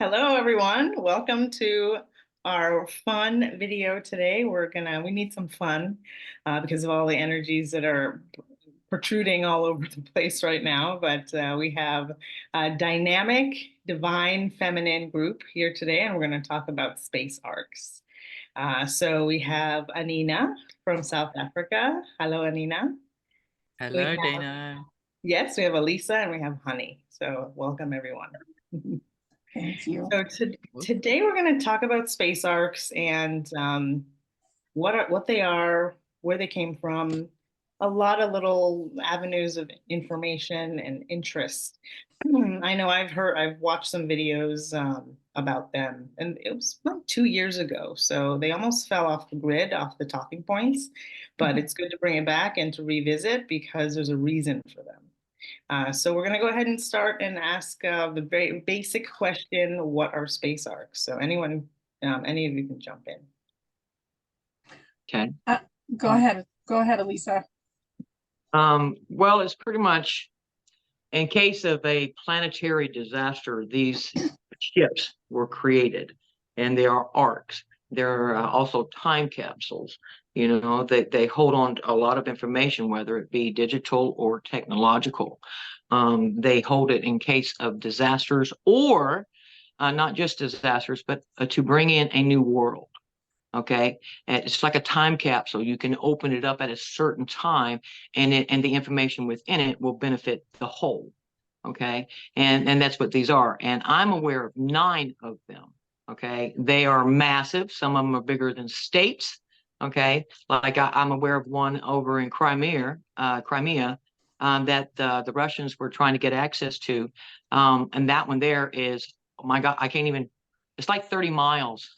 Hello, everyone. Welcome to our fun video today. We need some fun because of all the energies that are protruding all over the place right now. But we have a dynamic, divine, feminine group here today, and we're going to talk about space arcs. So we have Anina from South Africa. Hello, Anina. Hello, Dayna. Yes, we have Alisa and we have Honey. So welcome, everyone. Thank you. So today we're going to talk about space arcs and what they are, where they came from, a lot of little avenues of information and interest. I know I've watched some videos about them, and it was like 2 years ago, so they almost fell off the grid, off the talking points. But it's good to bring it back and to revisit because there's a reason for them. So we're going to go ahead and start and ask the very basic question, what are space arcs? So any of you can jump in. Okay. Go ahead, Alisa. Well, it's pretty much in case of a planetary disaster, these ships were created, and they are arcs. They're also time capsules. You know, they hold on to a lot of information, whether it be digital or technological. They hold it in case of disasters or not just disasters, but to bring in a new world. Okay, and it's like a time capsule. You can open it up at a certain time, and the information within it will benefit the whole. Okay, and that's what these are. And I'm aware of 9 of them. Okay, they are massive. Some of them are bigger than states. Okay, like I'm aware of one over in Crimea, that the Russians were trying to get access to, and that one there is, oh my God, I can't even. It's like 30 miles.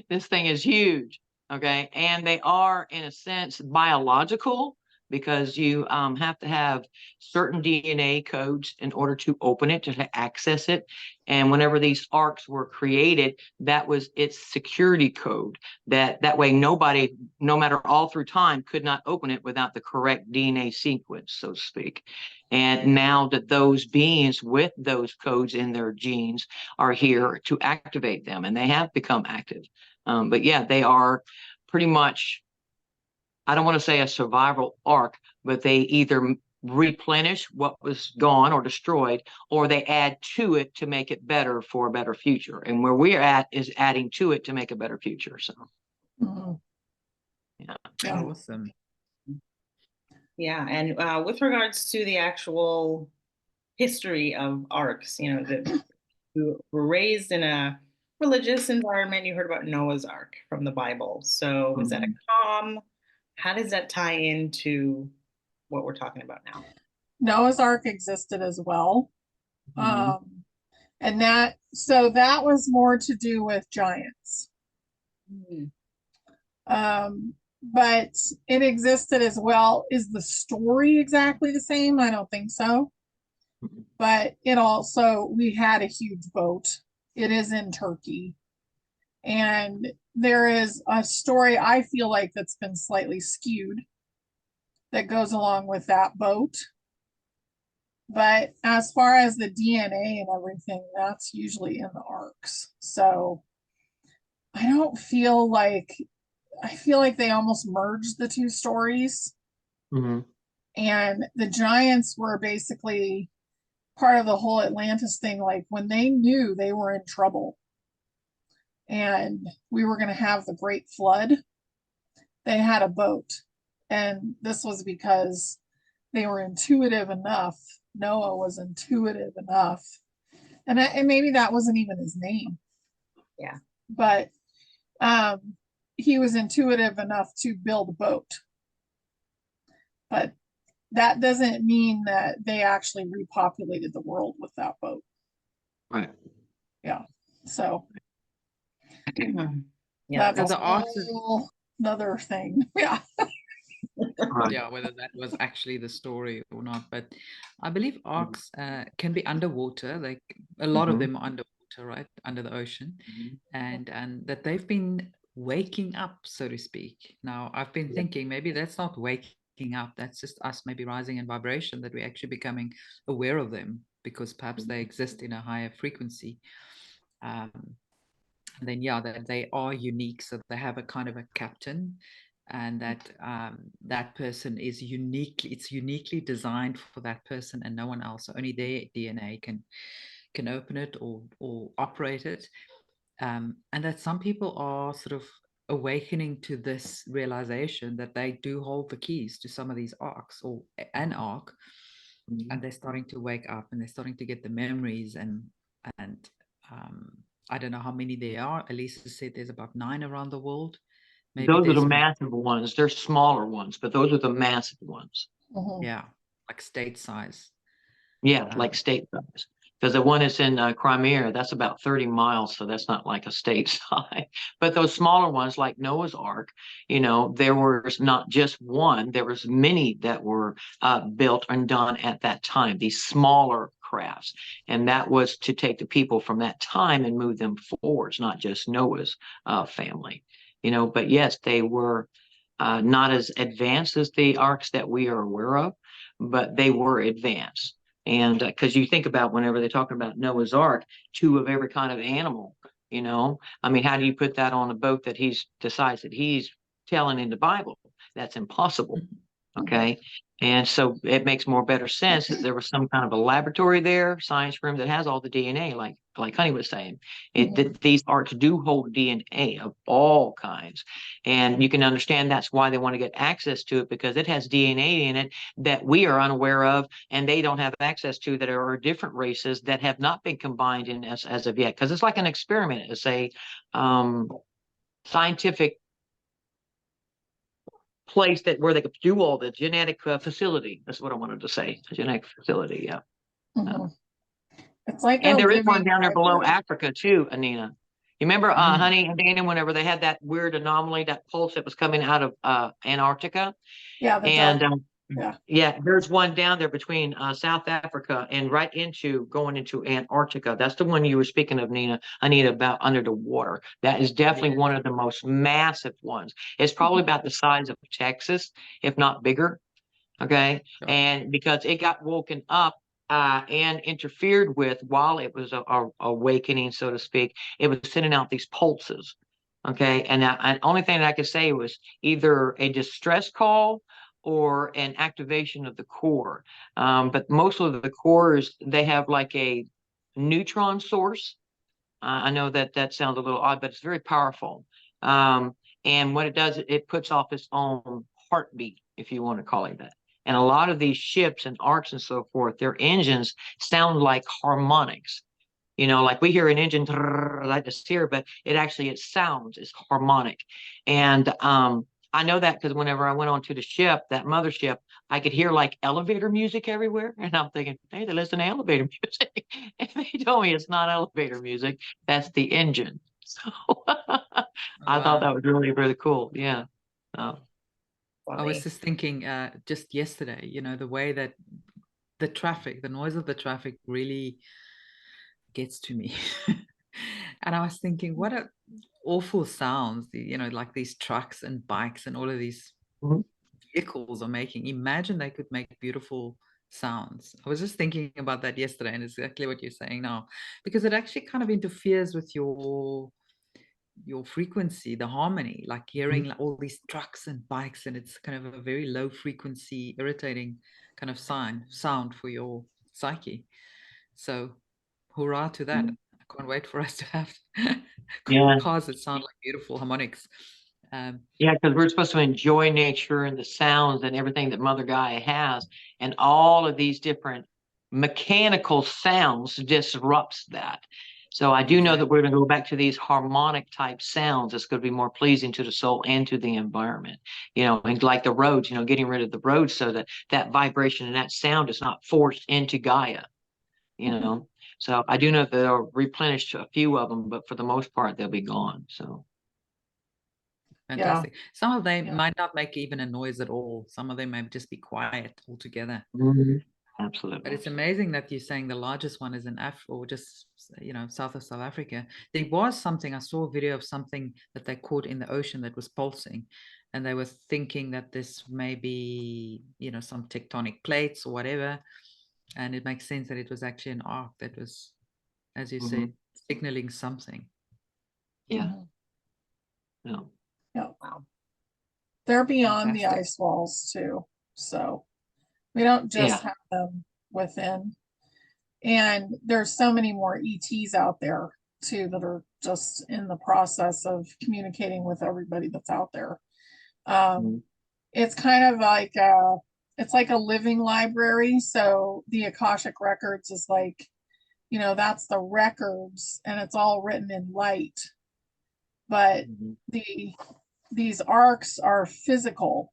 This thing is huge. Okay, and they are in a sense biological, because you have to have certain DNA codes in order to open it, to access it. And whenever these arcs were created, that was its security code. That way nobody, no matter all through time, could not open it without the correct DNA sequence, so to speak. And now that those beings with those codes in their genes are here to activate them, and they have become active. But yeah, they are pretty much, I don't want to say a survival arc, but they either replenish what was gone or destroyed, or they add to it to make it better for a better future. And where we're at is adding to it to make a better future. So, yeah. Awesome. Yeah, and with regards to the actual history of arcs, you were raised in a religious environment. You heard about Noah's Ark from the Bible. So is that a calm? How does that tie into what we're talking about now? Noah's Ark existed as well. And that was more to do with giants. But it existed as well. Is the story exactly the same? I don't think so. But it also, we had a huge boat. It is in Turkey. And there is a story, I feel like, that's been slightly skewed that goes along with that boat. But as far as the DNA and everything, that's usually in the arcs. So I feel like they almost merged the two stories. And the giants were basically part of the whole Atlantis thing. Like when they knew they were in trouble and we were going to have the great flood, they had a boat. And this was because they were intuitive enough. Noah was intuitive enough. And maybe that wasn't even his name. Yeah. But he was intuitive enough to build a boat. But that doesn't mean that they actually repopulated the world with that boat. Right. Yeah. So Yeah, that's another thing. Yeah. Yeah, whether that was actually the story or not. But I believe arcs can be underwater, like a lot of them are underwater, right, under the ocean, and that they've been waking up, so to speak. Now, I've been thinking maybe that's not waking up, that's just us maybe rising in vibration, that we're actually becoming aware of them, because perhaps they exist in a higher frequency. And then yeah, that they are unique, so they have a kind of a captain, and that that person is uniquely designed for that person and no one else. So only their DNA can open it or operate it. And that some people are sort of awakening to this realization that they do hold the keys to some of these arcs, or an arc, and they're starting to wake up and they're starting to get the memories. And I don't know how many there are. Alisa said there's about 9 around the world. Maybe Those are the there's massive ones. They're smaller ones, but those are the massive ones. yeah, like state size. Yeah, like state size. Because the one that's in Crimea, that's about 30 miles, so that's not like a state size. But those smaller ones, like Noah's Ark, you know, there was not just one, there was many that were built and done at that time, these smaller crafts. And that was to take the people from that time and move them forwards, not just Noah's family. You know, but yes, they were not as advanced as the arcs that we are aware of, but they were advanced. And because you think about whenever they're talking about Noah's Ark, 2 of every kind of animal, you know, I mean, how do you put that on a boat that he's decides that he's telling in the Bible? That's impossible. Okay. And so it makes more better sense that there was some kind of a laboratory there, science room that has all the DNA, like Honey was saying. That these arcs do hold DNA of all kinds. And you can understand that's why they want to get access to it, because it has DNA in it that we are unaware of and they don't have access to, that are different races that have not been combined in as of yet. Because it's like an experiment. It's a scientific place that where they could do all the genetic facility. That's what I wanted to say. A genetic facility, yeah. It's like And a there is one living down there below library. Africa too, Anina. You remember Honey and Dayna, whenever they had that weird anomaly, that pulse that was coming out of Antarctica? Yeah, the And dark. yeah, there's one down there between South Africa and right into going into Antarctica. That's the one you were speaking of, Anita, about under the water. That is definitely one of the most massive ones. It's probably about the size of Texas, if not bigger. Okay. Sure. And because it got woken up and interfered with while it was awakening, so to speak, it was sending out these pulses. Okay. And the only thing that I could say was either a distress call or an activation of the core. But most of the cores, they have like a neutron source. I know that that sounds a little odd, but it's very powerful. And what it does, it puts off its own heartbeat, if you want to call it that. And a lot of these ships and arcs and so forth, their engines sound like harmonics. You know, like we hear an engine like this here, but it sounds, it's harmonic. And I know that because whenever I went onto the ship, that mothership, I could hear like elevator music everywhere. And I'm thinking, hey, they listen to elevator music. And they told me it's not elevator music, that's the engine. So I thought that was really, really cool. Yeah. I was just thinking just yesterday, you know, the way that the traffic, the noise of the traffic really gets to me. And I was thinking, what a awful sounds, you know, like these trucks and bikes and all of these vehicles are making. Imagine they could make beautiful sounds. I was just thinking about that yesterday, and it's exactly what you're saying now, because it actually kind of interferes with your frequency, the harmony, like hearing like all these trucks and bikes, and it's kind of a very low frequency, irritating kind of sound for your psyche. So hurrah to that. I can't wait for us to have cars that sound like beautiful harmonics. Yeah, because we're supposed to enjoy nature and the sounds and everything that Mother Gaia has, and all of these different mechanical sounds disrupts that. So I do know that we're going to go back to these harmonic type sounds. It's going to be more pleasing to the soul and to the environment, you know, and like the roads, you know, getting rid of the roads so that that vibration and that sound is not forced into Gaia, you know. So I do know that they'll replenish a few of them, but for the most part, they'll be gone. So. Fantastic. Some of them might not make even a noise at all. Some of them may just be quiet altogether. Absolutely. But it's amazing that you're saying the largest one is in Africa, or just, you know, south of South Africa. There was something, I saw a video of something that they caught in the ocean that was pulsing, and they were thinking that this may be, you know, some tectonic plates or whatever. And it makes sense that it was actually an arc that was, as you said, signaling something. Yeah. Mhm. No. Yeah. Wow. They're beyond the Fantastic. ice walls too. So we don't just Yeah. have them within. And there's so many more ETs out there too that are just in the process of communicating with everybody that's out there. Mhm. It's kind of like it's like a living library. So the Akashic Records is like, that's the records and it's all written in light. But Mhm. these arcs are physical.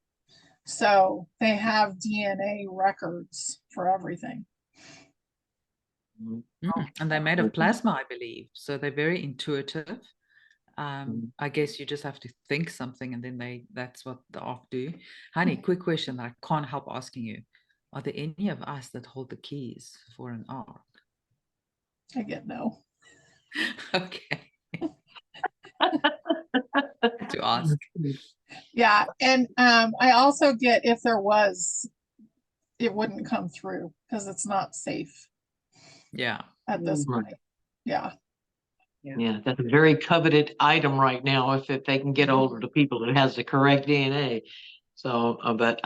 So they have DNA records for everything. Mhm. And they're made of plasma, I believe. So they're very intuitive. I guess you just have to think something and then that's what the Ark do. Honey, quick question that I can't help asking you. Are there any of us that hold the keys for an Ark? I get no. Okay. To ask. Yeah. And I also get if there was, it wouldn't come through because it's not safe Yeah. at this Right. point. Yeah. Yeah, that's a very coveted item right now if they can get a hold of the people that has the correct DNA. So, but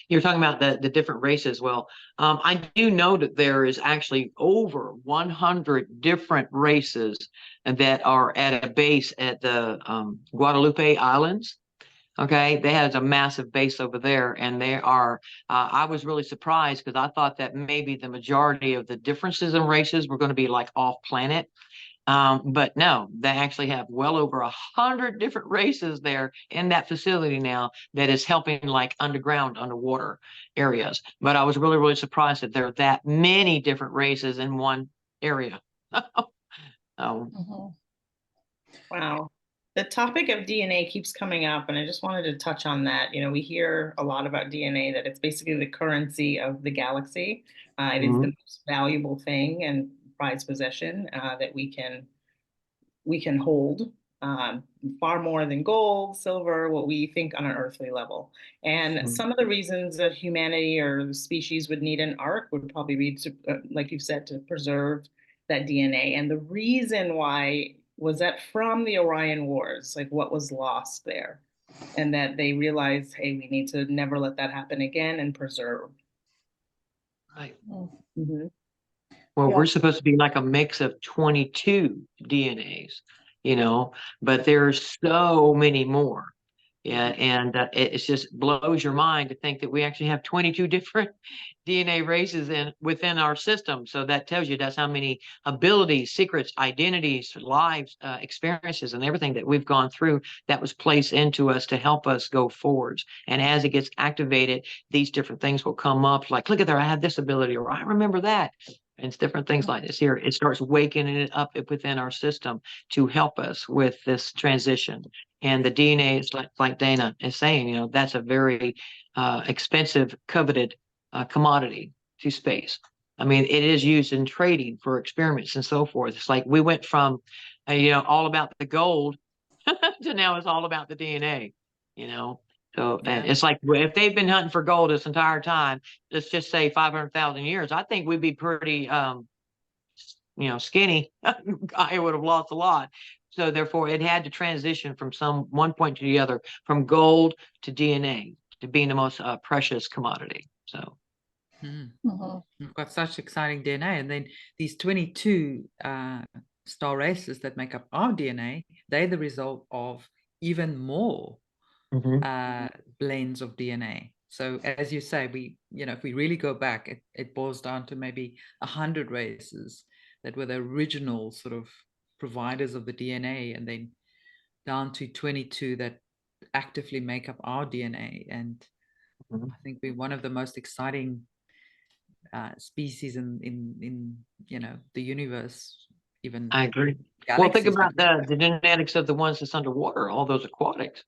you're talking about the different races. Well, I do know that there is actually over 100 different races that are at a base at the Guadalupe Islands. Okay, they have a massive base over there, and they are. I was really surprised because I thought that maybe the majority of the differences in races were going to be like off planet. But no, they actually have well over 100 different races there in that facility now that is helping like underwater areas. But I was really, really surprised that there are that many different races in one area. Mhm. Wow. The topic of DNA keeps coming up, and I just wanted to touch on that. We hear a lot about DNA, that it's basically the currency of the galaxy. It is the Mhm. most valuable thing and prized possession that we can hold, far more than gold, silver, what we think on an earthly level. And Mhm. some of the reasons that humanity or the species would need an ark would probably be, like you said, to preserve that DNA. And the reason why was that from the Orion Wars, like what was lost there, and that they realized, hey, we need to never let that happen again and preserve. Right. Mm-hmm. Well, Yeah. we're supposed to be like a mix of 22 DNAs, but there's so many more. Yeah, and it just blows your mind to think that we actually have 22 different DNA races within our system. So that tells you that's how many abilities, secrets, identities, lives, experiences, and everything that we've gone through that was placed into us to help us go forwards. And as it gets activated, these different things will come up. Like, look at there, I have this ability, or I remember that. And it's different things like this here. It starts waking it up within our system to help us with this transition. And the DNA is like Dayna is saying, that's a very expensive, coveted commodity to space. I mean, it is used in trading for experiments and so forth. It's like we went from, all about the gold to now it's all about the DNA, you know. So Yeah. it's like if they've been hunting for gold this entire time, let's just say 500,000 years, I think we'd be pretty, skinny. I would have lost a lot. So therefore, it had to transition from one point to the other, from gold to DNA, to being the most precious commodity. So. Mhm. We've got such exciting DNA, and then these 22 star races that make up our DNA, they're the result of even more blends of DNA. So as you say, if we really go back, it boils down to maybe 100 races that were the original sort of providers of the DNA, and then down to 22 that actively make up our DNA. And I think we're one of the most exciting species in the universe. Even I agree. Well, think galaxies. about the genetics of the ones that's underwater, all those aquatics.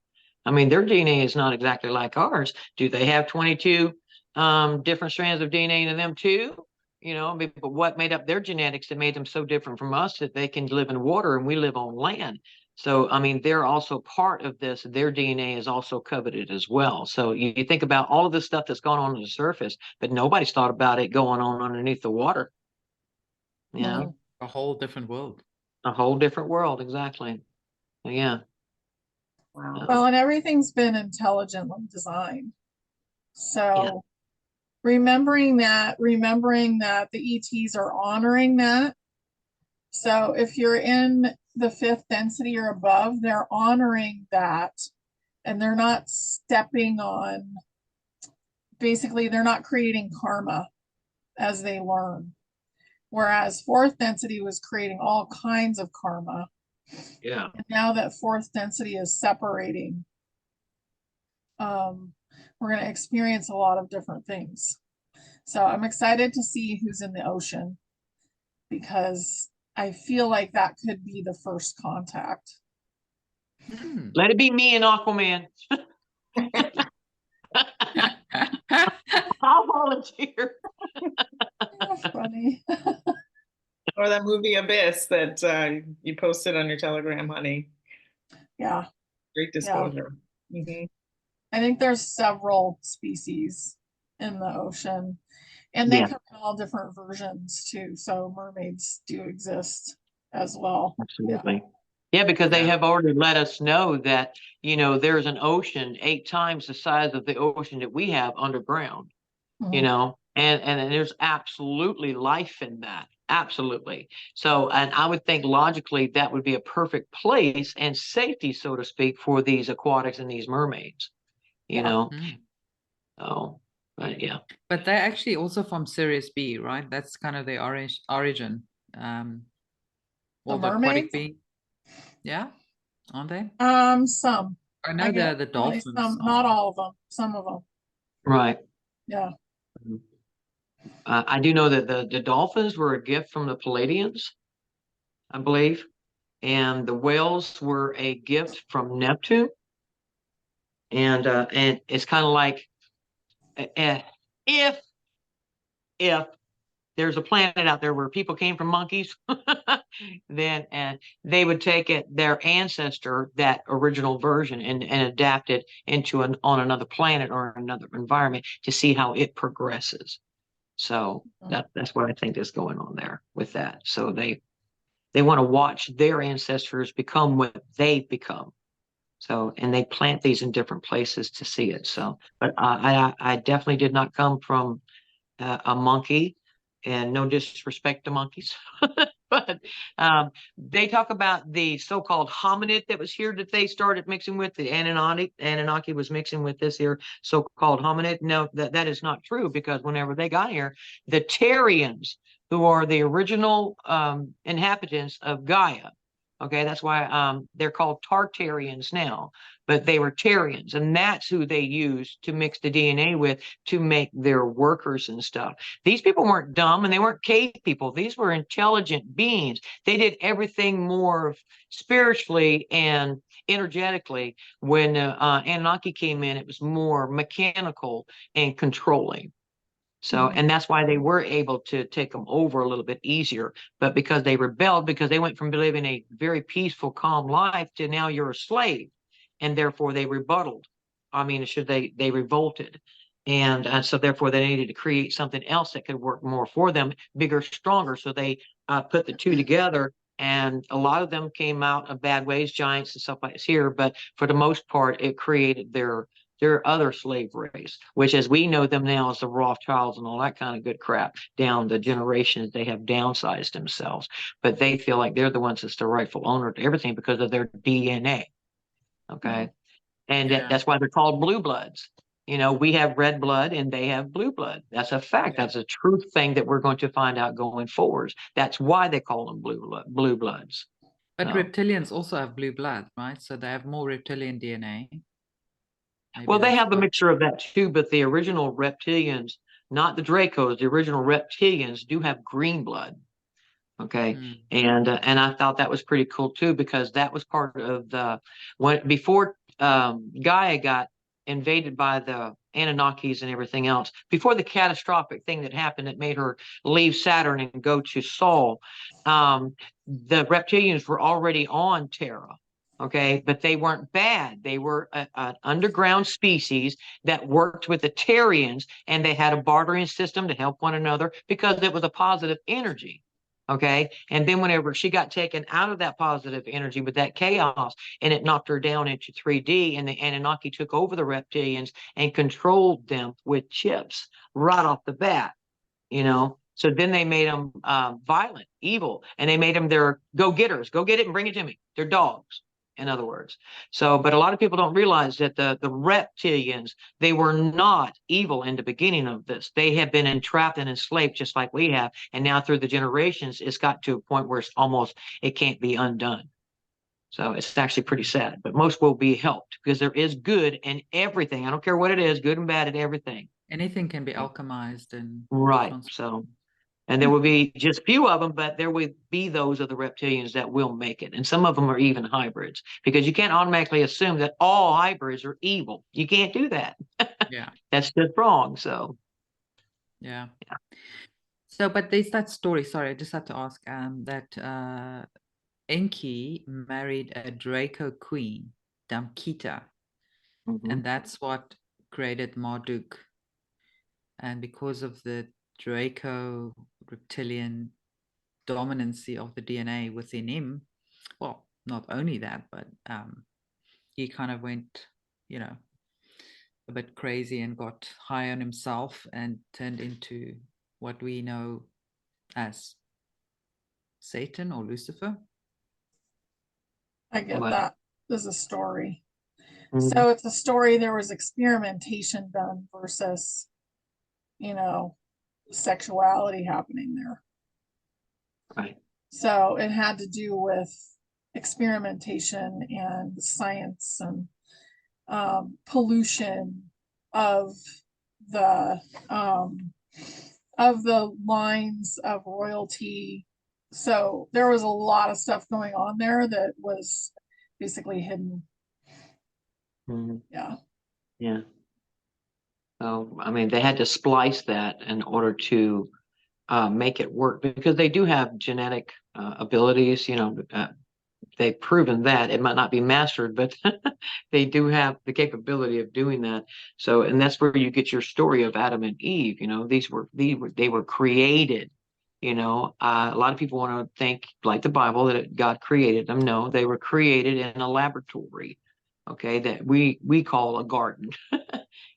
I mean, their DNA is not exactly like ours. Do they have 22 different strands of DNA in them too? But what made up their genetics that made them so different from us that they can live in water and we live on land? So, I mean, they're also part of this. Their DNA is also coveted as well. So you think about all of this stuff that's going on the surface, but nobody's thought about it going on underneath the water. A whole different world. A whole different world, exactly. Yeah. Wow. Well, and everything's been intelligently designed. So remembering that the ETs are honoring that. So if you're in the 5th density or above, they're honoring that, and they're not stepping on, basically they're not creating karma as they learn. Whereas 4th density was creating all kinds of karma. Yeah. And now that 4th density is separating, we're going to experience a lot of different things. So I'm excited to see who's in the ocean, because I feel like that could be the first contact. Let it be me and Aquaman. I'll volunteer. That's funny. Or that movie Abyss that you posted on your Telegram, honey. Yeah. Great disclosure. I think there's several species in the ocean, and they come in all different versions too. So mermaids do exist as well. Absolutely. Yeah, because they have already let us know that, you know, there's an ocean 8 times the size of the ocean that we have underground, you know, and there's absolutely life in that. Absolutely. So, and I would think logically that would be a perfect place and safety, so to speak, for these aquatics and these mermaids, you know. So, but yeah. But they're actually also from Sirius B, right? That's kind of the origin. All the aquatic mermaids? being. Yeah, aren't they? Some. I know the dolphins. Some, not all of them. Some of them. Right. Yeah. I do know that the dolphins were a gift from the Palladians, I believe, and the whales were a gift from Neptune. And it's kind of like if there's a planet out there where people came from monkeys, then and they would take their ancestor, that original version, and adapt it into on another planet or another environment to see how it progresses. So that's what I think is going on there with that. So they want to watch their ancestors become what they've become. So, and they plant these in different places to see it. So, but I definitely did not come from a monkey, and no disrespect to monkeys. But they talk about the so-called hominid that was here that they started mixing with. The Anunnaki was mixing with this here so-called hominid. No, that is not true, because whenever they got here, the Terrians, who are the original inhabitants of Gaia, okay, that's why they're called Tartarians now, but they were Terrians, and that's who they used to mix the DNA with to make their workers and stuff. These people weren't dumb, and they weren't cave people. These were intelligent beings. They did everything more spiritually and energetically. When Anunnaki came in, it was more mechanical and controlling. So, and that's why they were able to take them over a little bit easier. But because they rebelled, because they went from living a very peaceful, calm life to now you're a slave, and therefore they rebutted. I mean, they revolted. And so therefore they needed to create something else that could work more for them, bigger, stronger. So they put the two together, and a lot of them came out of bad ways, giants and stuff like this here. But for the most part, it created their other slave race, which as we know them now as the Rothschilds and all that kind of good crap. Down the generations, they have downsized themselves, but they feel like they're the ones that's the rightful owner to everything because of their DNA. Okay. And that's why they're called blue bloods. You know, we have red blood and they have blue blood. That's a fact. That's a true thing that we're going to find out going forwards. That's why they call them blue bloods. But reptilians also have blue blood, right? So they have more reptilian DNA. Maybe well, they have a mixture of that too, but the original reptilians, not the Dracos, the original reptilians do have green blood. Okay. And I thought that was pretty cool too, because that was part of before Gaia got invaded by the Anunnakis and everything else, before the catastrophic thing that happened that made her leave Saturn and go to Sol, the reptilians were already on Terra. Okay, but they weren't bad. They were an underground species that worked with the Terrians, and they had a bartering system to help one another because it was a positive energy. Okay. And then whenever she got taken out of that positive energy with that chaos, and it knocked her down into 3D, and the Anunnaki took over the reptilians and controlled them with chips right off the bat, you know. So then they made them violent, evil, and they made them their go-getters. Go get it and bring it to me. They're dogs, in other words. So, but a lot of people don't realize that the reptilians, they were not evil in the beginning of this. They have been entrapped and enslaved just like we have. And now through the generations, it's got to a point where it's almost, it can't be undone. So it's actually pretty sad, but most will be helped because there is good in everything. I don't care what it is, good and bad in everything. Anything can be alchemized and right. So, and there will be just few of them, but there will be those of the reptilians that will make it. And some of them are even hybrids, because you can't automatically assume that all hybrids are evil. You can't do that. Yeah. That's just wrong. So, yeah. So, but there's that story. Sorry, I just had to ask that Enki married a Draco queen, Damkita, and that's what created Marduk. And because of the Draco reptilian dominancy of the DNA within him, well, not only that, but he kind of went, you know, a bit crazy and got high on himself and turned into what we know as Satan or Lucifer. I get Wow. that. There's a story. So it's a story, there was experimentation done versus, you know, sexuality happening there. Right. So it had to do with experimentation and science and pollution of the lines of royalty. So there was a lot of stuff going on there that was basically hidden. Yeah. Yeah. So, I mean, they had to splice that in order to make it work, because they do have genetic abilities, you know, they've proven that. It might not be mastered, but they do have the capability of doing that. So, and that's where you get your story of Adam and Eve. You know, they were created. You know, a lot of people want to think, like the Bible, that God created them. No, they were created in a laboratory. Okay, that we call a garden.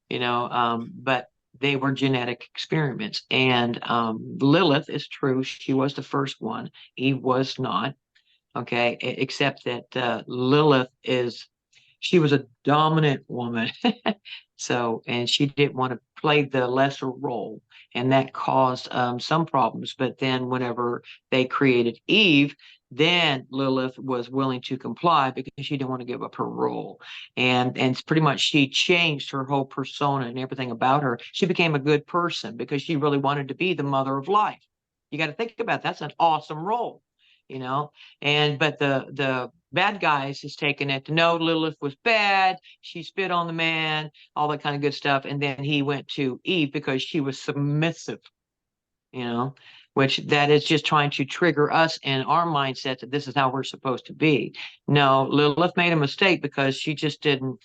You know, but they were genetic experiments. And Lilith is true. She was the first one. Eve was not. Okay, except that Lilith she was a dominant woman. So, and she didn't want to play the lesser role. And that caused some problems. But then whenever they created Eve, then Lilith was willing to comply because she didn't want to give up her role. And pretty much she changed her whole persona and everything about her. She became a good person because she really wanted to be the mother of life. You got to think about that's an awesome role, you know. And but the bad guys has taken it to know Lilith was bad. She spit on the man, all that kind of good stuff. And then he went to Eve because she was submissive, you know, which that is just trying to trigger us in our mindset that this is how we're supposed to be. No, Lilith made a mistake because she didn't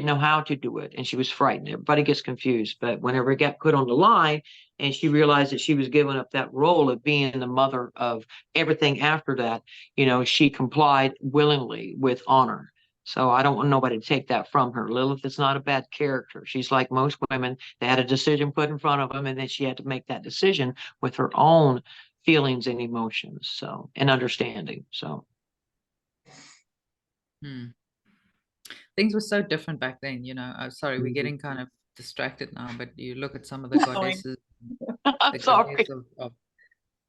know how to do it, and she was frightened. Everybody gets confused, but whenever it got put on the line and she realized that she was giving up that role of being the mother of everything after that, you know, she complied willingly with honor. So I don't want nobody to take that from her. Lilith is not a bad character. She's like most women. They had a decision put in front of them, and then she had to make that decision with her own feelings and emotions, so, and understanding. So Things were so different back then, you know. Sorry, we're getting kind of distracted now, but you look at some of the goddesses. I'm sorry.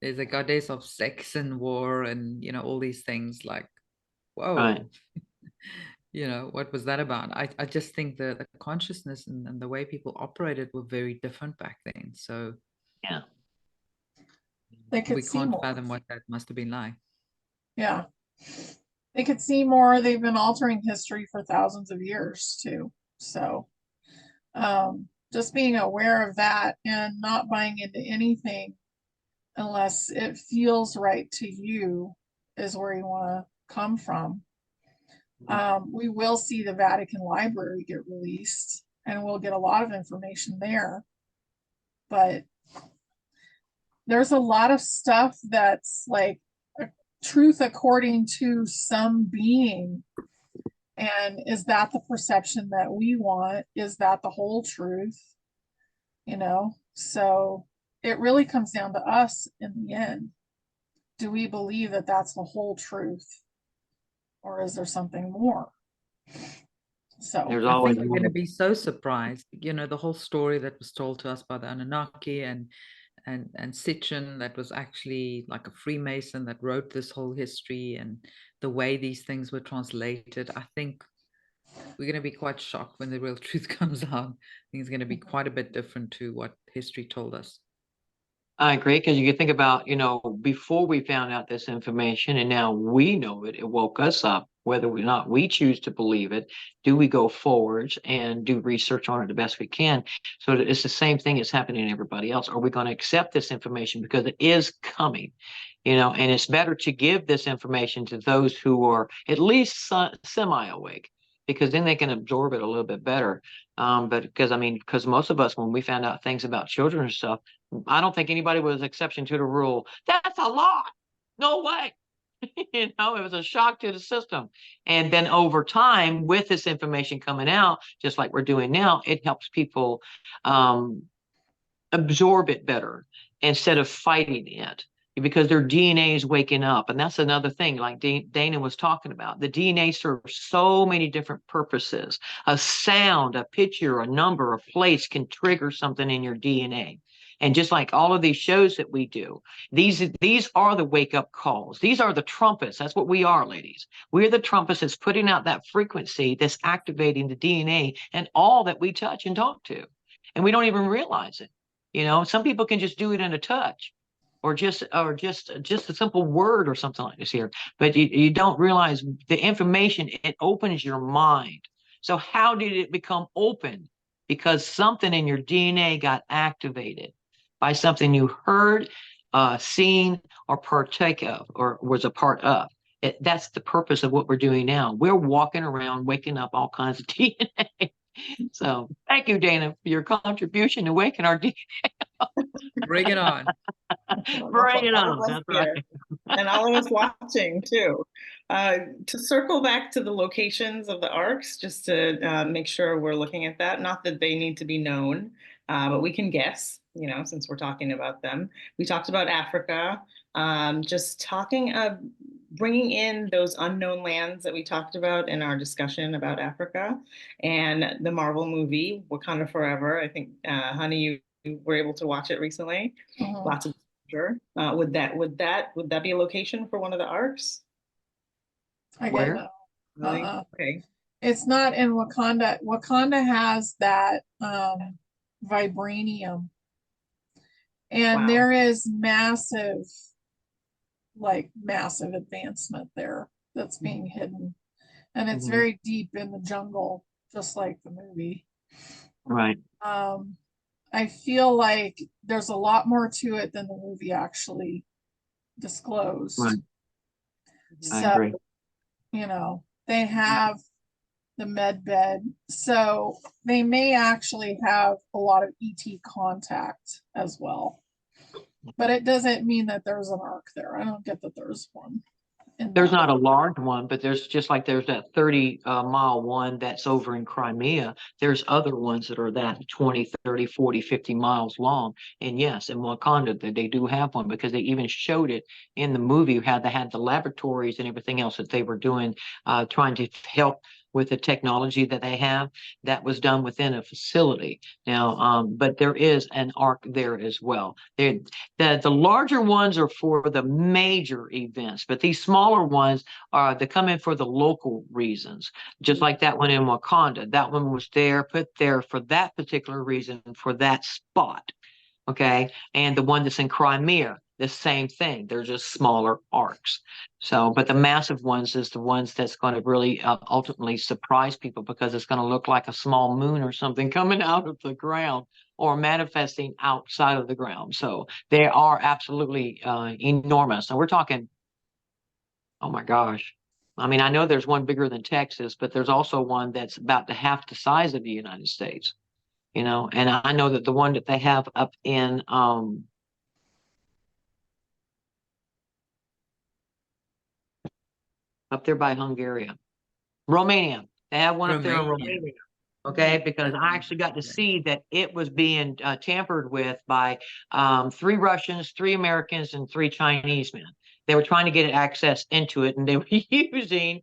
There's a goddess of sex and war and, you know, all these things like, whoa. Right. You know, what was that about? I just think the consciousness and the way people operated were very different back then. So Yeah, we can't fathom what that must have been like. Yeah. They could see more. They've been altering history for thousands of years too. So just being aware of that and not buying into anything unless it feels right to you is where you want to come from. We will see the Vatican Library get released, and we'll get a lot of information there. But there's a lot of stuff that's like a truth according to some being. And is that the perception that we want? Is that the whole truth? You know, so it really comes down to us in the end. Do we believe that that's the whole truth? Or is there something more? So There's I always think we're going to be so surprised. You know, the whole story that was told to us by the Anunnaki and Sitchin, that was actually like a Freemason that wrote this whole history, and the way these things were translated. I think we're going to be quite shocked when the real truth comes out. I think it's going to be quite a bit different to what history told us. I agree, because you can think about, you know, before we found out this information and now we know it, it woke us up. Whether or not we choose to believe it, do we go forwards and do research on it the best we can? So that it's the same thing that's happening to everybody else. Are we going to accept this information because it is coming? You know, and it's better to give this information to those who are at least semi-awake, because then they can absorb it a little bit better. But because most of us, when we found out things about children and stuff, I don't think anybody was an exception to the rule. That's a lot. No way. You know, it was a shock to the system. And then over time, with this information coming out, just like we're doing now, it helps people absorb it better instead of fighting it, because their DNA is waking up. And that's another thing, like Dayna was talking about. The DNA serves so many different purposes. A sound, a picture, a number, a place can trigger something in your DNA. And just like all of these shows that we do, these are the wake-up calls. These are the trumpets. That's what we are, ladies. We're the trumpets that's putting out that frequency that's activating the DNA and all that we touch and talk to. And we don't even realize it. You know, some people can just do it in a touch, or just a simple word or something like this here. But you don't realize the information, it opens your mind. So how did it become open? Because something in your DNA got activated by something you heard, seen, or partake of, or was a part of. That's the purpose of what we're doing now. We're walking around, waking up all kinds of DNA. So thank you, Dayna, for your contribution to waking our DNA. Bring it on. Bring it on. That's right. And all of us watching too. To circle back to the locations of the arcs, just to make sure we're looking at that. Not that they need to be known, but we can guess, you know, since we're talking about them. We talked about Africa, just talking of bringing in those unknown lands that we talked about in our discussion about Africa, and the Marvel movie, Wakanda Forever. I think, honey, you were able to watch it recently. Lots of sure. Would that be a location for one of the arcs? Where? Really? Okay. It's not in Wakanda. Wakanda has that vibranium, and Wow. there is massive advancement there that's being hidden, and it's very deep in the jungle, just like the movie. Right. I feel like there's a lot more to it than the movie actually disclosed. Right. So, I agree. you know, they have the med bed, so they may actually have a lot of ET contact as well. But it doesn't mean that there's an arc there. I don't get that there's one. There's not a large one, but there's just like there's that 30-mile one that's over in Crimea. There's other ones that are that 20, 30, 40, 50 miles long. And yes, in Wakanda, they do have one, because they even showed it in the movie, how they had the laboratories and everything else that they were doing, trying to help with the technology that they have. That was done within a facility. Now, but there is an arc there as well. The larger ones are for the major events, but these smaller ones they come in for the local reasons. Just like that one in Wakanda, that one was put there for that particular reason, for that spot. Okay, and the one that's in Crimea, the same thing. They're just smaller arcs. So, but the massive ones is the ones that's going to really ultimately surprise people, because it's going to look like a small moon or something coming out of the ground, or manifesting outside of the ground. So they are absolutely enormous. And we're talking, oh my gosh. I mean, I know there's one bigger than Texas, but there's also one that's about half the size of the United States. You know, and I know that the one that they have up in up there by Hungary. Romania. They have one up there in Romania. Romania. Okay, because I actually got to see that it was being tampered with by 3 Russians, 3 Americans, and 3 Chinese men. They were trying to get access into it, and they were using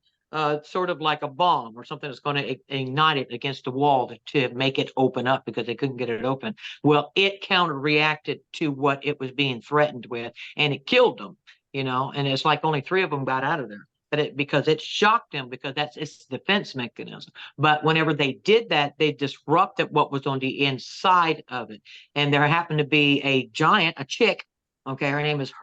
sort of like a bomb or something that's going to ignite it against the wall to make it open up because they couldn't get it open. Well, it counter-reacted to what it was being threatened with, and it killed them, you know, and it's like only 3 of them got out of there. But because it shocked them, because that's its defense mechanism. But whenever they did that, they disrupted what was on the inside of it. And there happened to be a giant, a chick, okay, her name is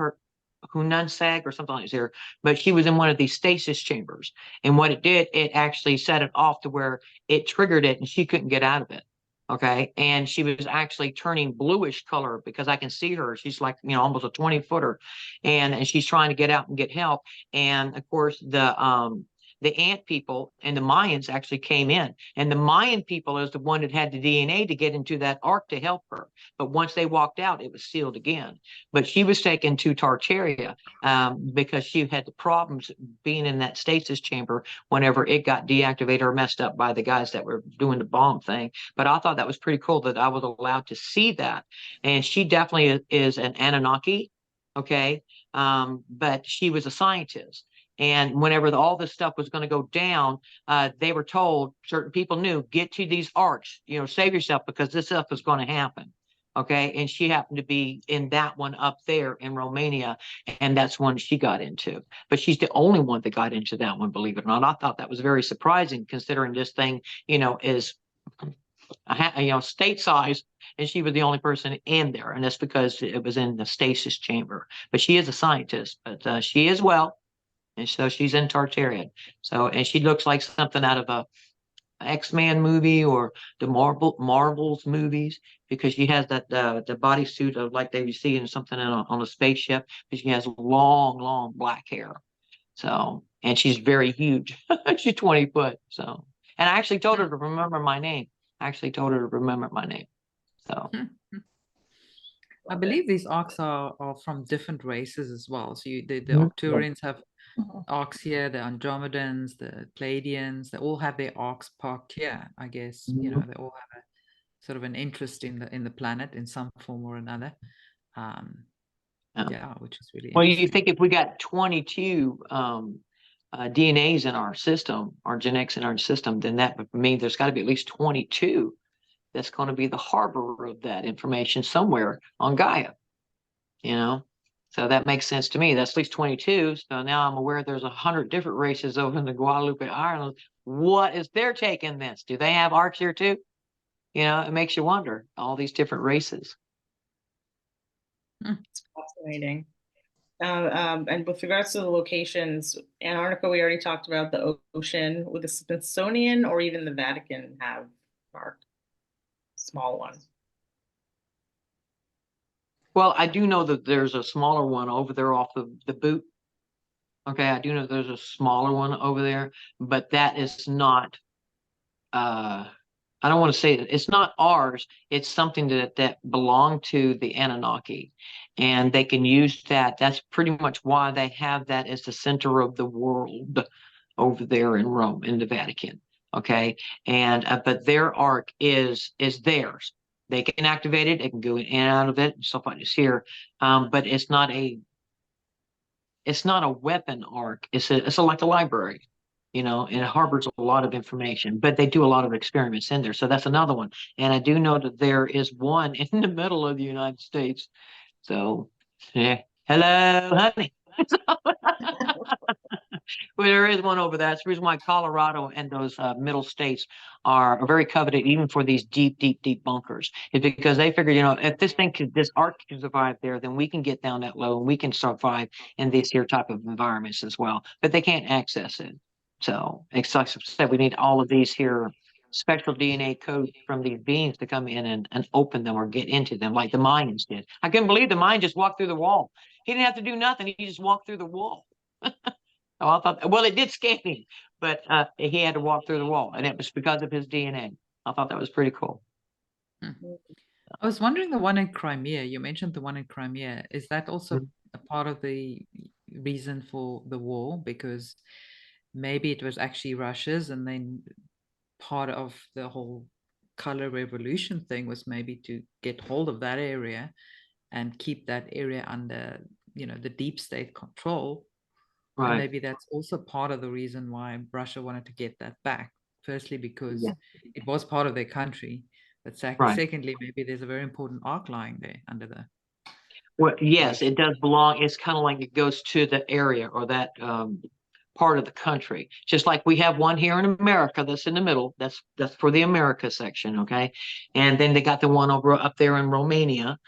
Hunansag or something like that, but she was in one of these stasis chambers. And what it did, it actually set it off to where it triggered it and she couldn't get out of it. Okay. And she was actually turning bluish color because I can see her. She's like, you know, almost a 20-footer. And she's trying to get out and get help. And of course, the ant people and the Mayans actually came in. And the Mayan people is the one that had the DNA to get into that ark to help her. But once they walked out, it was sealed again. But she was taken to Tartaria because she had the problems being in that stasis chamber whenever it got deactivated or messed up by the guys that were doing the bomb thing. But I thought that was pretty cool that I was allowed to see that. And she definitely is an Anunnaki, okay? But she was a scientist. And whenever all this stuff was going to go down, they were told, certain people knew, get to these arks, you know, save yourself because this stuff is going to happen. Okay. And she happened to be in that one up there in Romania. And that's one she got into. But she's the only one that got into that one, believe it or not. I thought that was very surprising considering this thing, you know, is, you know, state size. And she was the only person in there. And that's because it was in the stasis chamber. But she is a scientist, but she is well. And so she's in Tartaria. So, and she looks like something out of a X-Men movie or the Marvels movies because she has that the bodysuit of like they see in something on a spaceship. But she has long black hair. So, and she's very huge. She's 20 foot. So, and I actually told her to remember my name. So. I believe these Arks are from different races as well. So the Arcturians have Arks here, the Andromedans, the Pleiadians, they all have their Arks parked here. I guess, you know, they all have a sort of an interest in the planet in some form or another. Yeah, which is really well, you think if we got 22 DNAs in our system, our genetics in our system, then that would mean there's got to be at least 22 that's going to be the harbor of that information somewhere on Gaia, you know? So that makes sense to me. That's at least 22. So now I'm aware there's 100 different races over in the Guadalupe Islands. What is their take in this? Do they have Arks here too? You know, it makes you wonder, all these different races. It's fascinating. And with regards to the locations, Antarctica, we already talked about the ocean. Would the Smithsonian or even the Vatican have Ark? Small one. Well, I do know that there's a smaller one over there off the boot. Okay, I do know there's a smaller one over there, but that is not, I don't want to say that it's not ours. It's something that belonged to the Anunnaki, and they can use that. That's pretty much why they have that as the center of the world over there in Rome, in the Vatican. Okay, and but their Ark is theirs. They can activate it. They can go in and out of it and stuff like this here, but it's not a weapon Ark. It's like a library, you know, and it harbors a lot of information. But they do a lot of experiments in there, so that's another one. And I do know that there is one in the middle of the United States. So, yeah, hello, honey. Well, there is one over there. That's the reason why Colorado and those middle states are very coveted, even for these deep bunkers. Is because they figure, you know, if this Ark can survive there, then we can get down that low and we can survive in these here type of environments as well. But they can't access it. So, like I said, we need all of these here special DNA codes from these beings to come in and open them or get into them, like the Mayans did. I couldn't believe the Mayan just walked through the wall. He didn't have to do nothing. He just walked through the wall. Oh, I thought, well, it did scan him, but he had to walk through the wall, and it was because of his DNA. I thought that was pretty cool. I was wondering, the one in Crimea, you mentioned the one in Crimea, is that also a part of the reason for the war? Because maybe it was actually Russia's, and then part of the whole color revolution thing was maybe to get hold of that area and keep that area under, the deep state control. And Right. maybe that's also part of the reason why Russia wanted to get that back. Firstly, because it was part of their country, but secondly, maybe there's a very important arc lying there under the. Well, yes, it does belong. It's kind of like it goes to the area or that part of the country. Just like we have one here in America that's in the middle. That's for the America section, okay? And then they got the one over up there in Romania,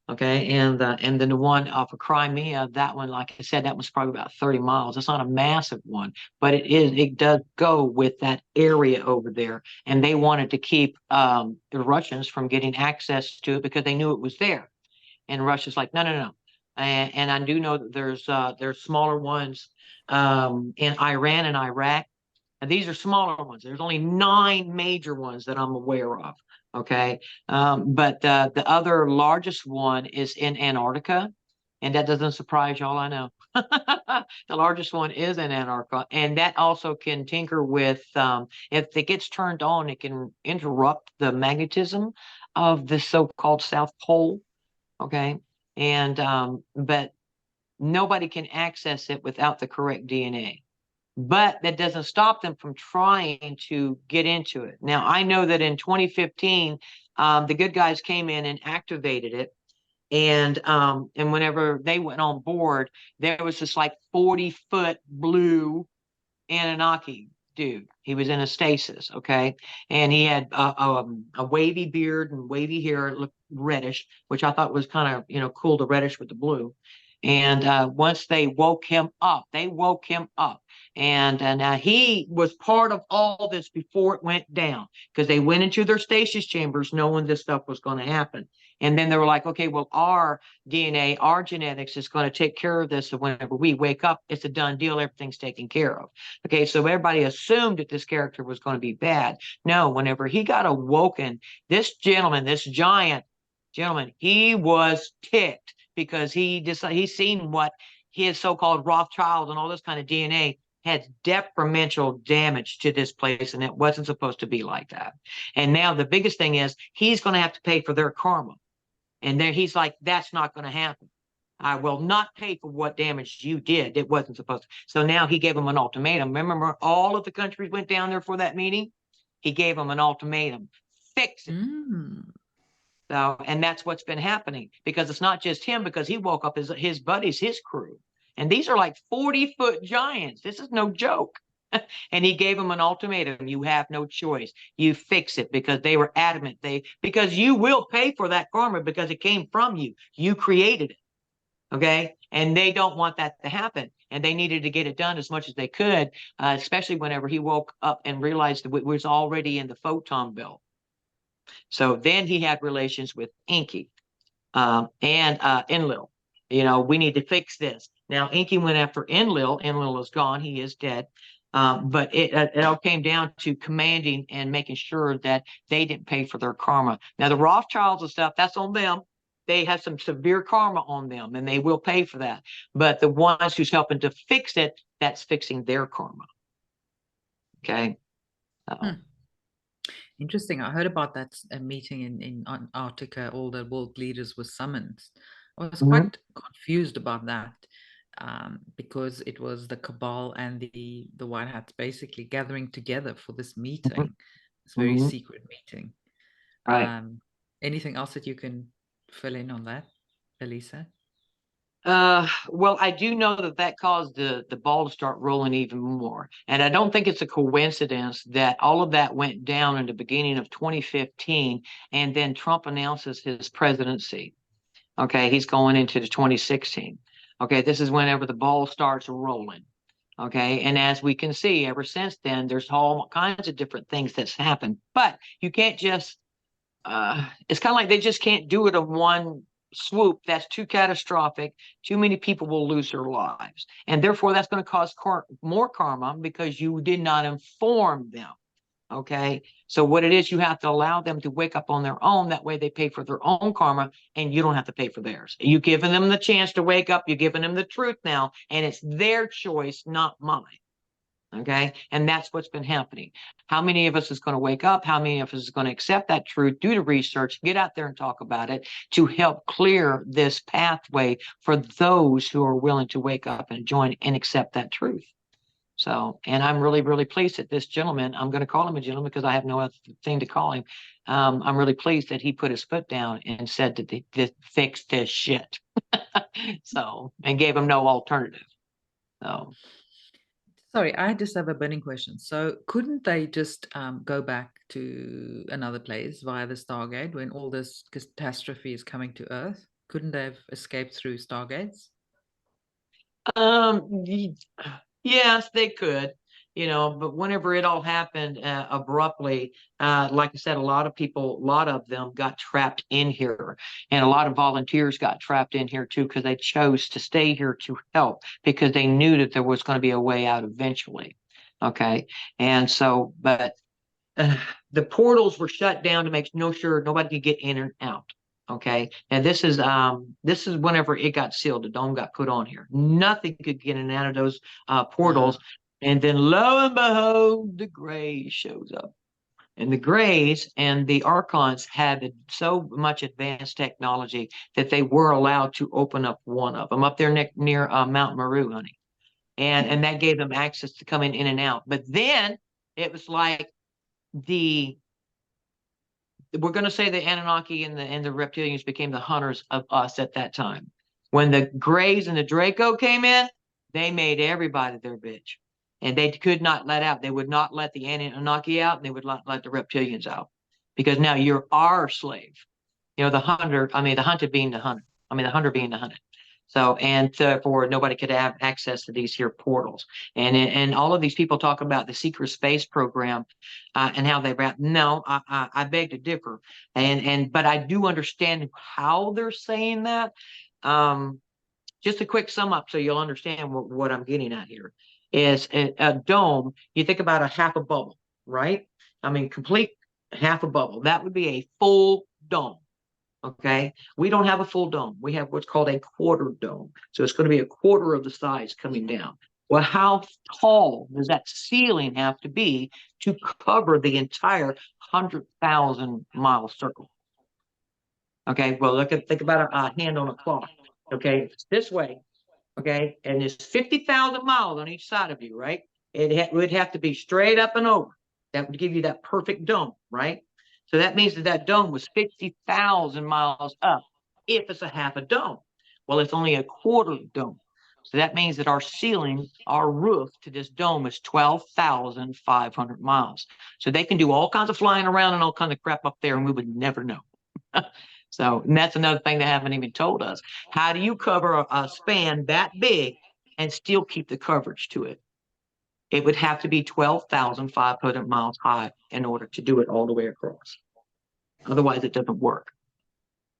okay? And then the one off of Crimea, that one, like I said, that was probably about 30 miles. It's not a massive one, but it does go with that area over there. And they wanted to keep the Russians from getting access to it because they knew it was there. And Russia's like, no, no, no. And I do know that there's smaller ones in Iran and Iraq. And these are smaller ones. There's only 9 major ones that I'm aware of. Okay. But the other largest one is in Antarctica. And that doesn't surprise y'all, I know. The largest one is in Antarctica. And that also can tinker with, if it gets turned on, it can interrupt the magnetism of the so-called South Pole. Okay. And but nobody can access it without the correct DNA. But that doesn't stop them from trying to get into it. Now, I know that in 2015, the good guys came in and activated it. And whenever they went on board, there was this like 40-foot blue Anunnaki dude. He was in a stasis, okay? And he had a wavy beard and wavy hair. It looked reddish, which I thought was kind of, cool, the reddish with the blue. And once they woke him up, and he was part of all this before it went down, because they went into their stasis chambers knowing this stuff was going to happen. And then they were like, okay, well, our DNA, our genetics is going to take care of this. So whenever we wake up, it's a done deal. Everything's taken care of. Okay, so everybody assumed that this character was going to be bad. No, whenever he got awoken, this gentleman, this giant gentleman, he was ticked, because he's seen what his so-called Rothschild and all this kind of DNA had detrimental damage to this place, and it wasn't supposed to be like that. And now the biggest thing is he's going to have to pay for their karma. And then he's like, that's not going to happen. I will not pay for what damage you did. It wasn't supposed to. So now he gave them an ultimatum. Remember, all of the countries went down there for that meeting? He gave them an ultimatum. Fix it. So, and that's what's been happening, because it's not just him, because he woke up his buddies, his crew. And these are like 40-foot giants. This is no joke. And he gave them an ultimatum. You have no choice. You fix it, because they were adamant. Because you will pay for that karma, because it came from you. You created it. Okay. And they don't want that to happen. And they needed to get it done as much as they could, especially whenever he woke up and realized that it was already in the photon belt. So then he had relations with Enki and Enlil. We need to fix this. Now, Enki went after Enlil. Enlil is gone. He is dead. But it all came down to commanding and making sure that they didn't pay for their karma. Now, the Rothschilds and stuff, that's on them. They have some severe karma on them, and they will pay for that. But the ones who's helping to fix it, that's fixing their karma. Okay. Interesting. I heard about that meeting in Antarctica. All the world leaders were summoned. I was quite confused about that, because it was the cabal and the white hats basically gathering together for this meeting, this very secret meeting. Right. Anything else that you can fill in on that, Alisa? Well, I do know that caused the ball to start rolling even more. And I don't think it's a coincidence that all of that went down in the beginning of 2015, and then Trump announces his presidency. Okay, he's going into the 2016. Okay, this is whenever the ball starts rolling. Okay, and as we can see, ever since then, there's all kinds of different things that's happened. But you can't just, it's kind of like they just can't do it in one swoop. That's too catastrophic. Too many people will lose their lives. And therefore, that's going to cause more karma, because you did not inform them. Okay, so what it is, you have to allow them to wake up on their own. That way they pay for their own karma, and you don't have to pay for theirs. You've given them the chance to wake up. You're giving them the truth now, and it's their choice, not mine. Okay. And that's what's been happening. How many of us is going to wake up? How many of us is going to accept that truth, do the research, get out there and talk about it to help clear this pathway for those who are willing to wake up and join and accept that truth? So, and I'm really, really pleased that this gentleman, I'm going to call him a gentleman because I have no other thing to call him. I'm really pleased that he put his foot down and said that they fixed this shit. So, and gave him no alternative. So. Sorry, I just have a burning question. So couldn't they just go back to another place via the Stargate when all this catastrophe is coming to Earth? Couldn't they have escaped through Stargates? Yes, they could, but whenever it all happened abruptly, like I said, a lot of them got trapped in here, and a lot of volunteers got trapped in here too, because they chose to stay here to help because they knew that there was going to be a way out eventually. Okay. And so, but the portals were shut down to make sure nobody could get in and out. Okay. And this is whenever it got sealed, the dome got put on here. Nothing could get in and out of those portals. And then lo and behold, the Greys shows up. And the Greys and the Archons had so much advanced technology that they were allowed to open up one of them up there near Mount Meru, honey. And that gave them access to come in and out. But then it was like we're going to say the Anunnaki and the Reptilians became the hunters of us at that time. When the Greys and the Draco came in, they made everybody their bitch. And they could not let out. They would not let the Anunnaki out, and they would not let the Reptilians out. Because now you're our slave. The hunted being the hunter. The hunter being the hunted. So, and therefore nobody could have access to these here portals. And all of these people talk about the secret space program and how they wrap. No, I beg to differ. But I do understand how they're saying that. Just a quick sum up so you'll understand what I'm getting at here is a dome. You think about a half a bubble, right? Complete half a bubble. That would be a full dome. Okay, we don't have a full dome. We have what's called a quarter dome. So it's going to be a quarter of the size coming down. Well, how tall does that ceiling have to be to cover the entire 100,000 mile circle? Okay, well, think about a hand on a clock. Okay, it's this way. Okay, and there's 50,000 miles on each side of you, right? It would have to be straight up and over. That would give you that perfect dome, right? So that means that dome was 50,000 miles up if it's a half a dome. Well, it's only a quarter dome. So that means that our ceiling, our roof to this dome is 12,500 miles. So they can do all kinds of flying around and all kinds of crap up there, and we would never know. So, and that's another thing they haven't even told us. How do you cover a span that big and still keep the coverage to it? It would have to be 12,500 miles high in order to do it all the way across. Otherwise, it doesn't work.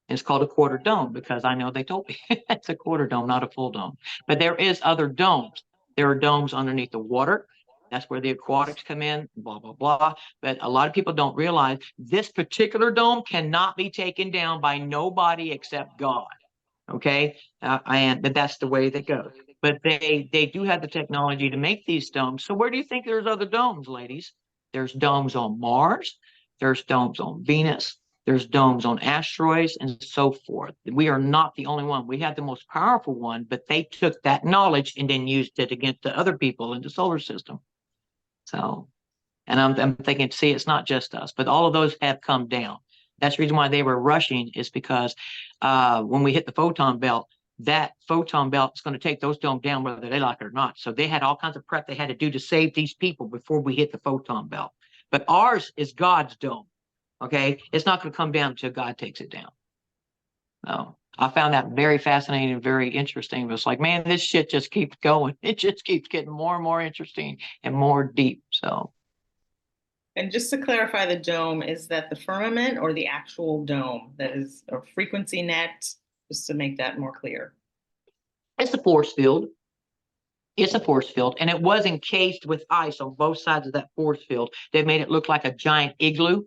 And it's called a quarter dome because I know they told me it's a quarter dome, not a full dome. But there is other domes. There are domes underneath the water. That's where the aquatics come in, blah, blah, blah. But a lot of people don't realize this particular dome cannot be taken down by nobody except God. Okay? But that's the way that goes. But they do have the technology to make these domes. So where do you think there's other domes, ladies? There's domes on Mars. There's domes on Venus. There's domes on asteroids and so forth. We are not the only one. We had the most powerful one, but they took that knowledge and then used it against the other people in the solar system. So, and I'm thinking, see, it's not just us, but all of those have come down. That's the reason why they were rushing is because when we hit the photon belt, that photon belt is going to take those domes down whether they like it or not. So they had all kinds of prep they had to do to save these people before we hit the photon belt. But ours is God's dome. Okay, it's not going to come down until God takes it down. So I found that very fascinating and very interesting. It was like, man, this shit just keeps going. It just keeps getting more and more interesting and more deep. So. And just to clarify, the dome, is that the firmament or the actual dome that is a frequency net? Just to make that more clear. It's a force field. It's a force field, and it was encased with ice on both sides of that force field. They made it look like a giant igloo.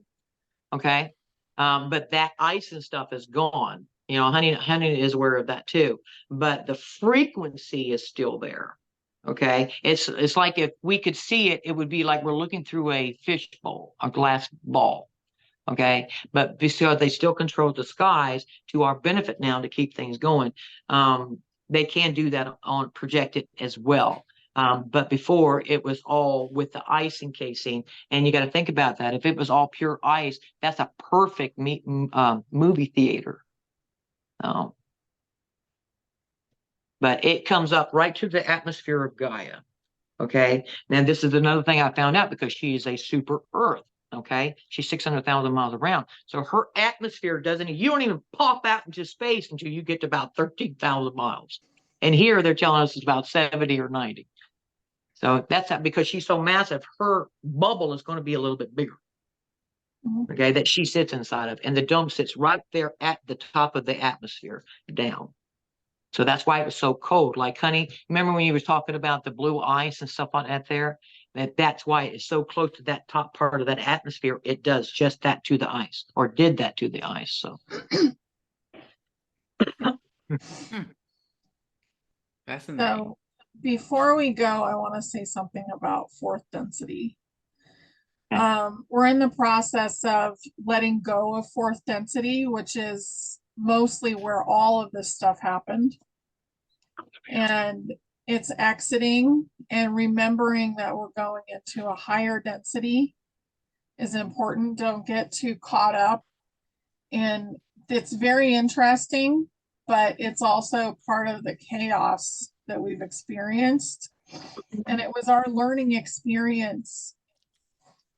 Okay. But that ice and stuff is gone. Honey is aware of that too. But the frequency is still there. Okay, it's like if we could see it, it would be like we're looking through a fish bowl, a glass ball. Okay, but because they still control the skies to our benefit now to keep things going, they can do that on projected as well. But before it was all with the ice encasing, and you got to think about that. If it was all pure ice, that's a perfect movie theater. But it comes up right to the atmosphere of Gaia. Okay, now this is another thing I found out because she is a super Earth. Okay, she's 600,000 miles around, so her atmosphere you don't even pop out into space until you get to about 13,000 miles. And here they're telling us it's about 70 or 90. So that's because she's so massive, her bubble is going to be a little bit bigger. Okay, that she sits inside of, and the dome sits right there at the top of the atmosphere down. So that's why it was so cold. Like, honey, remember when you were talking about the blue ice and stuff on that there? That's why it's so close to that top part of that atmosphere. It does just that to the ice, or did that to the ice. So Fascinating. So before we go, I want to say something about fourth density. We're in the process of letting go of fourth density, which is mostly where all of this stuff happened. And it's exiting and remembering that we're going into a higher density is important. Don't get too caught up. And it's very interesting, but it's also part of the chaos that we've experienced. And it was our learning experience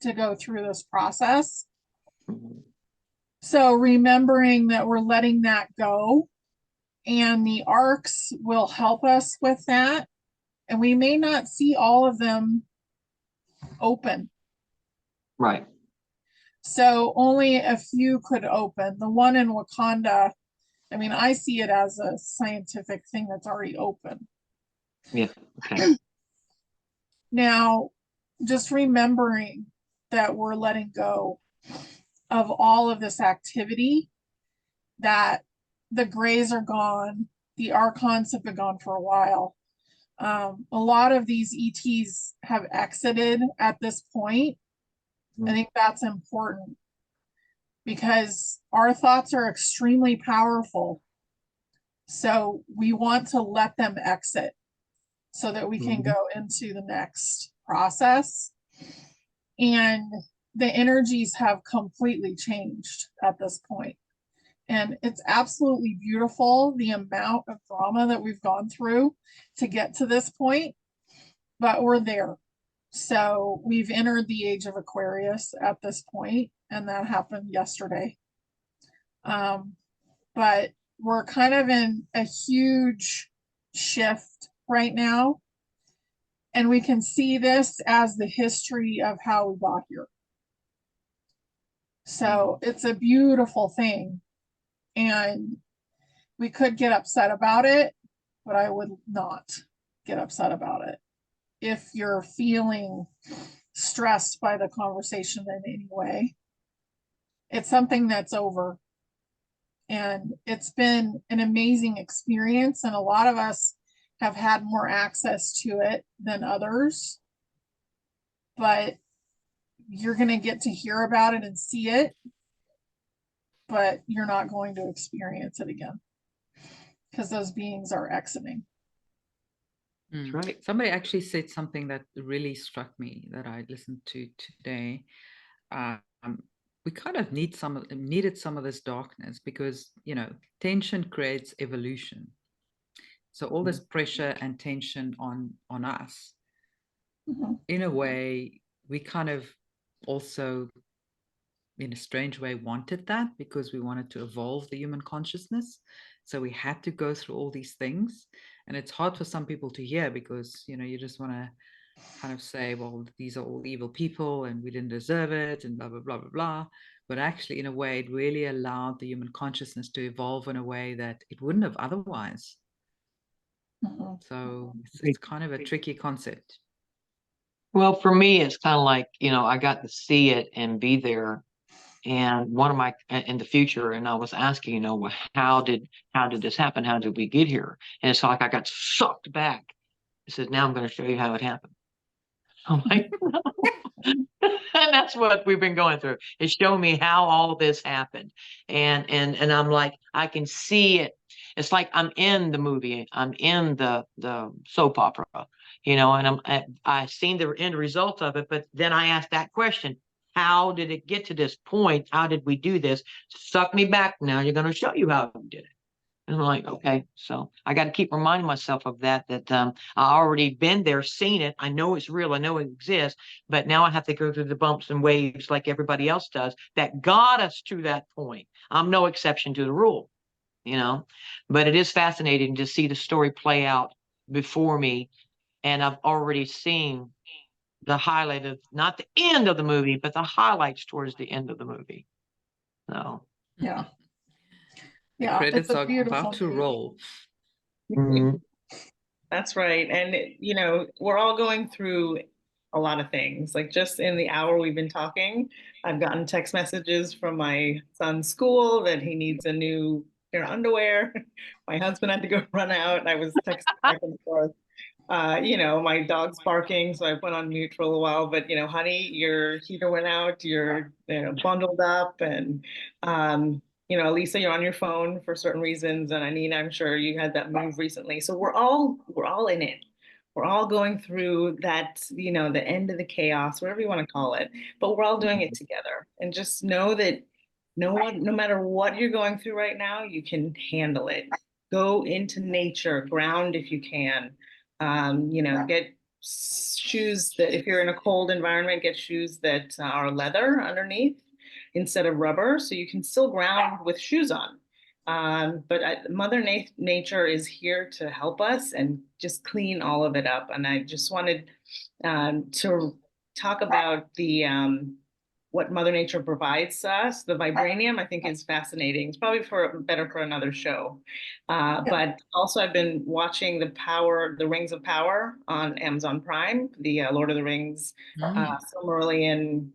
to go through this process. So remembering that we're letting that go, and the arcs will help us with that. And we may not see all of them open. right. So only a few could open. The one in Wakanda, I mean, I see it as a scientific thing that's already open. Yeah. Okay. Now, just remembering that we're letting go of all of this activity, that the grays are gone, the archons have been gone for a while. A lot of these ETs have exited at this point. I think that's important because our thoughts are extremely powerful. So we want to let them exit so that we can go into the next process. And the energies have completely changed at this point. And it's absolutely beautiful, the amount of drama that we've gone through to get to this point, but we're there. So we've entered the age of Aquarius at this point, and that happened yesterday. But we're kind of in a huge shift right now. And we can see this as the history of how we got here. So it's a beautiful thing. And we could get upset about it, but I would not get upset about it. If you're feeling stressed by the conversation in any way, it's something that's over. And it's been an amazing experience. And a lot of us have had more access to it than others. But you're going to get to hear about it and see it, but you're not going to experience it again because those beings are exiting. That's right. Somebody actually said something that really struck me that I listened to today. We kind of needed some of this darkness because, you know, tension creates evolution. So all this pressure and tension on us, in a way, we kind of also, in a strange way, wanted that because we wanted to evolve the human consciousness. So we had to go through all these things. And it's hard for some people to hear because, you know, you just want to kind of say, well, these are all evil people and we didn't deserve it and blah, blah, blah, blah, blah. But actually, in a way, it really allowed the human consciousness to evolve in a way that it wouldn't have otherwise. So it's kind of a tricky concept. Well, for me, it's kind of like, you know, I got to see it and be there. And one of my in the future, and I was asking, you know, well, how did this happen? How did we get here? And it's like I got sucked back It says, now I'm going to show you how it happened. I'm like, and that's what we've been going through. It's showing me how all this happened. And I'm like, I can see it. It's like I'm in the movie. I'm in the soap opera, you know, and I seen the end result of it. But then I asked that question, how did it get to this point? How did we do this? Suck me back. Now you're going to show you how we did it. And I'm like, okay, so I got to keep reminding myself of that I already been there, seen it. I know it's real. I know it exists, but now I have to go through the bumps and waves like everybody else does that got us to that point. I'm no exception to the rule, you know, but it is fascinating to see the story play out before me. And I've already seen the highlight of not the end of the movie, but the highlights towards the end of the movie. So, Yeah. The Yeah. credits It's a are beautiful about to movie. roll. mhm. That's right. And, you know, we're all going through a lot of things. Like just in the hour we've been talking, I've gotten text messages from my son's school that he needs a new pair of underwear. My husband had to go run out. And I was texting back and forth. You know, my dog's barking, so I went on mute for a little while. But you know, honey, your heater went out. You're, you know, bundled up, and you know, Alisa, you're on your phone for certain reasons, and Anina, I'm sure you had that move recently. So we're all in it. We're all going through that, you know, the end of the chaos, whatever you want to call it. But we're all doing it together, and just know that no matter what you're going through right now, you can handle it. Go into nature, ground if you can. You know, get shoes that if you're in a cold environment, get shoes that are leather underneath instead of rubber, so you can still ground with shoes on. But Mother Nature is here to help us and just clean all of it up. And I just wanted to talk about the what Mother Nature provides us. The vibranium, I think, is fascinating. It's probably better for another show. But also, I've been watching the Rings of Power on Amazon Prime, the Lord of the Rings, Silmarillion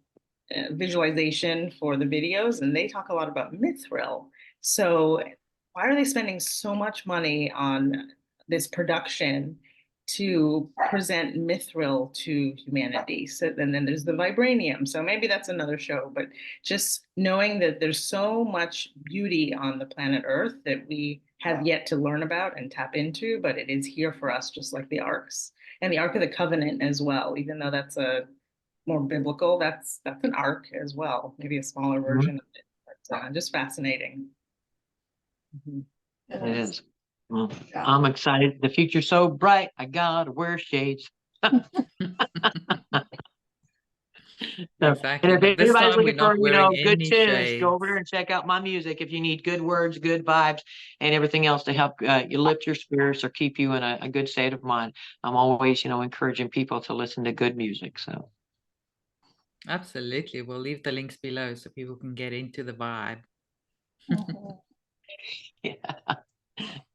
visualization for the videos, and they talk a lot about mithril. So, why are they spending so much money on this production to present mithril to humanity? So, and then there's the vibranium. So maybe that's another show, but just knowing that there's so much beauty on the planet Earth that we have yet to learn about and tap into, but it is here for us, just like the Arks and the Ark of the Covenant as well, even though that's a more biblical, that's an ark as well, maybe a smaller version of it, but just fascinating. Mhm. It is. Well, I'm excited. The future's so bright. I gotta wear shades. Exactly. And if But this anybody's time we're looking for, not wearing good any tunes, go over shades. there and check out my music. If you need good words, good vibes, and everything else to help you lift your spirits or keep you in a good state of mind, I'm always, encouraging people to listen to good music. So Absolutely. We'll leave the links below so people can get into the vibe. yeah.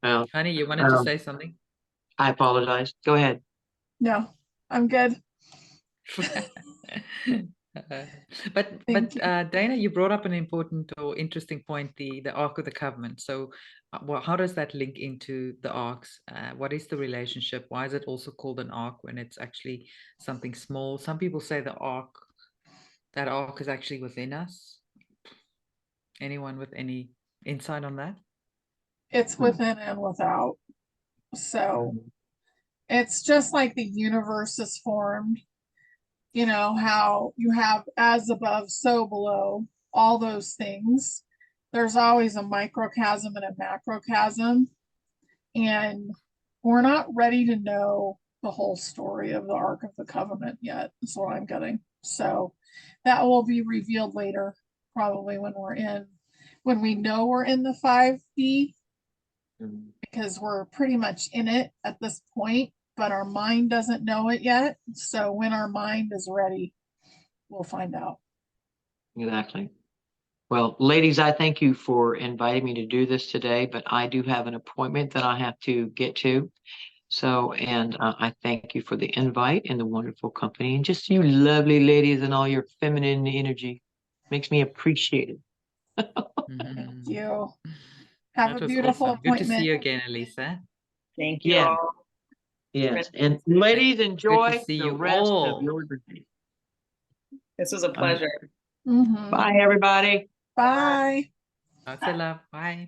Well, Honey, you wanted to say something? I apologize. Go ahead. No, I'm good. But Dayna, you brought up an important or interesting point, the Ark of the Covenant. So how does that link into the Arks? What is the relationship? Why is it also called an Ark when it's actually something small? Some people say that Ark is actually within us. Anyone with any insight on that? It's within and without. So it's just like the universe is formed. You know, how you have as above, so below, all those things. There's always a microcosm and a macrocosm. And we're not ready to know the whole story of the Ark of the Covenant yet, is what I'm getting. So that will be revealed later, probably when we know we're in the 5D, because we're pretty much in it at this point, but our mind doesn't know it yet. So when our mind is ready, we'll find out. Exactly. Well, ladies, I thank you for inviting me to do this today, but I do have an appointment that I have to get to. So, and I thank you for the invite and the wonderful company and just you lovely ladies and all your feminine energy. Makes me appreciate it. Thank you. Have That a was beautiful awesome. Good to see appointment. you again, Alisa. Thank you Yeah. all. Yes, and ladies, enjoy see the you rest of all. your day. This was a pleasure. Mhm. Bye, everybody. Bye. Lots of love. Bye.